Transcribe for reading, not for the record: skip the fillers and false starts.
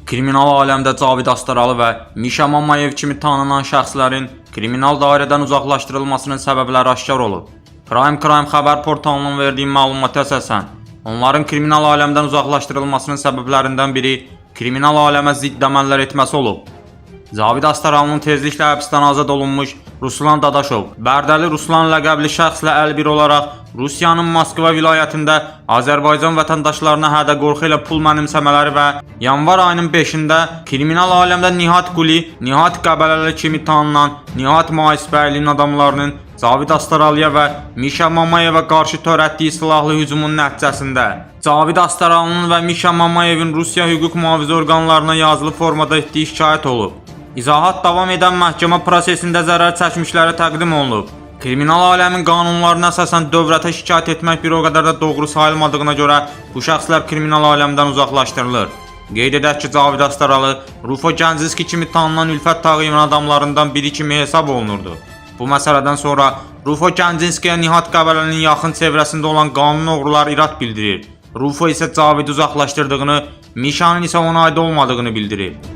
Kriminal aləmdə Cavid Astaralı və Mişa Mamayev kimi tanınan şəxslərin kriminal dairədən uzaqlaşdırılmasının səbəbləri aşkar olub. Crime xəbər portalının verdiyi məlumata əsasən, onların kriminal aləmdən uzaqlaşdırılmasının səbəblərindən biri kriminal aləmə zidd əməllər etməsi olub. Cavid Astaralının tezliklə həbsdən azad olunmuş Ruslan Dadaşov, Bərdəli Ruslan ləqəbli şəxslə əlbir olaraq Rusiyanın Moskva vilayətində Azərbaycan vətəndaşlarına hədə-qorxu ilə pul mənimsəmələri və yanvar ayının 5-də kriminal aləmdə Nihat Quli, Nihat Qəbələli kimi tanınan Nihat Maisbəylinin adamlarının Cavid Astaralıya və Mişa Mamayeva qarşı törətdiyi silahlı hücumun nəticəsində Cavid Astaralının və Mişa Mamayevin Rusiya hüquq mühafizə orqanlarına yazılı formada etdiyi şikayət olub. İzahat davam edən məhkəmə prosesində zərər çəkmişlərə təqdim olunub. Kriminal aləmin qanunlarına əsasən dövlətə şikayət etmək bir o qədər də doğru sayılmadığına görə bu şəxslər kriminal aləmdən uzaqlaşdırılır. Qeyd edək ki, Cavid Astaralı Rufo Gəncəski kimi tanınan Ülfət Tağıyevin adamlarından biri kimi hesab olunurdu. Bu məsələdən sonra Rufo Gəncəskiyə Nihat Qəbəlinin yaxın çevrəsində olan qanun oğrular irad bildirir. Rufo isə Cavidi uzaqlaşdırdığını, Mişanın isə ona aid olmadığını bildirir.